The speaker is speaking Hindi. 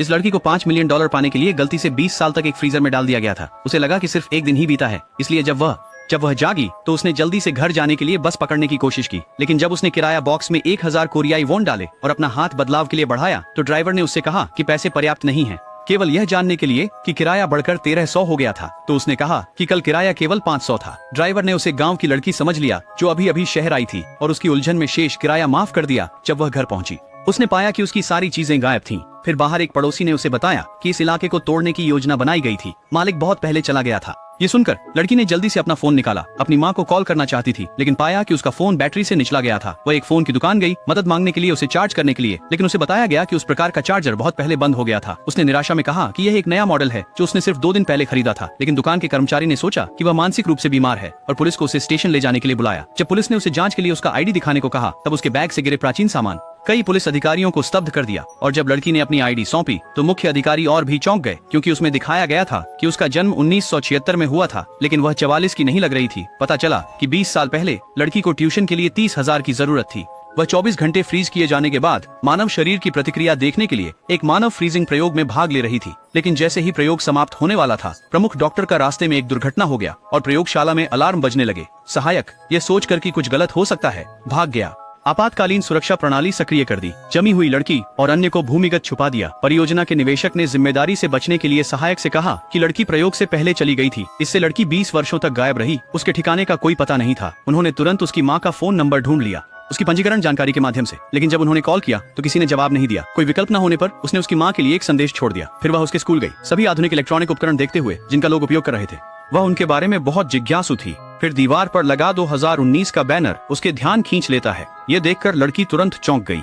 इस लड़की को $5 मिलियन पाने के लिए गलती से 20 साल तक एक फ्रीजर में डाल दिया गया था। उसे लगा कि सिर्फ एक दिन ही बीता है, इसलिए जब वह जागी तो उसने जल्दी से घर जाने के लिए बस पकड़ने की कोशिश की। लेकिन जब उसने किराया बॉक्स में 1000 कोरियाई वॉन डाले और अपना हाथ बदलाव के लिए बढ़ाया तो ड्राइवर ने उससे कहा कि पैसे पर्याप्त नहीं हैं, केवल यह जानने के लिए कि किराया बढ़कर 1300 हो गया था। तो उसने कहा कि कल किराया केवल 500 था। ड्राइवर ने उसे गांव की लड़की समझ लिया जो अभी अभी शहर आई थी और उसकी उलझन में शेष किराया माफ कर दिया। जब वह घर पहुंची उसने पाया कि उसकी सारी चीजें गायब थीं। फिर बाहर एक पड़ोसी ने उसे बताया कि इस इलाके को तोड़ने की योजना बनाई गई थी, मालिक बहुत पहले चला गया था। ये सुनकर लड़की ने जल्दी से अपना फोन निकाला, अपनी माँ को कॉल करना चाहती थी, लेकिन पाया कि उसका फोन बैटरी से निचला गया था। वह एक फोन की दुकान गई मदद मांगने के लिए, उसे चार्ज करने के लिए, लेकिन उसे बताया गया कि उस प्रकार का चार्जर बहुत पहले बंद हो गया था। उसने निराशा में कहा कि यह एक नया मॉडल है जो उसने सिर्फ 2 दिन पहले खरीदा था। लेकिन दुकान के कर्मचारी ने सोचा कि वह मानसिक रूप से बीमार है और पुलिस को उसे स्टेशन ले जाने के लिए बुलाया। जब पुलिस ने उसे जांच के लिए उसका आईडी दिखाने को कहा तब उसके बैग से गिरे प्राचीन सामान कई पुलिस अधिकारियों को स्तब्ध कर दिया। और जब लड़की ने अपनी आईडी सौंपी तो मुख्य अधिकारी और भी चौंक गए, क्योंकि उसमें दिखाया गया था कि उसका जन्म 1976 में हुआ था, लेकिन वह 44 की नहीं लग रही थी। पता चला कि 20 साल पहले लड़की को ट्यूशन के लिए 30,000 की जरूरत थी। वह 24 घंटे फ्रीज किए जाने के बाद मानव शरीर की प्रतिक्रिया देखने के लिए एक मानव फ्रीजिंग प्रयोग में भाग ले रही थी। लेकिन जैसे ही प्रयोग समाप्त होने वाला था, प्रमुख डॉक्टर का रास्ते में एक दुर्घटना हो गया और प्रयोगशाला में अलार्म बजने लगे। सहायक यह सोचकर कि कुछ गलत हो सकता है भाग गया। आपातकालीन सुरक्षा प्रणाली सक्रिय कर दी, जमी हुई लड़की और अन्य को भूमिगत छुपा दिया। परियोजना के निवेशक ने जिम्मेदारी से बचने के लिए सहायक से कहा कि लड़की प्रयोग से पहले चली गई थी, इससे लड़की 20 वर्षों तक गायब रही। उसके ठिकाने का कोई पता नहीं था। उन्होंने तुरंत उसकी माँ का फोन नंबर ढूंढ लिया, उसकी पंजीकरण जानकारी के माध्यम से, लेकिन जब उन्होंने कॉल किया तो किसी ने जवाब नहीं दिया। कोई विकल्प न होने पर उसने उसकी माँ के लिए एक संदेश छोड़ दिया। फिर वह उसके स्कूल गई, सभी आधुनिक इलेक्ट्रॉनिक उपकरण देखते हुए जिनका लोग उपयोग कर रहे थे। वह उनके बारे में बहुत जिज्ञासु थी। फिर दीवार पर लगा 2019 का बैनर उसके ध्यान खींच लेता है। ये देखकर लड़की तुरंत चौंक गई।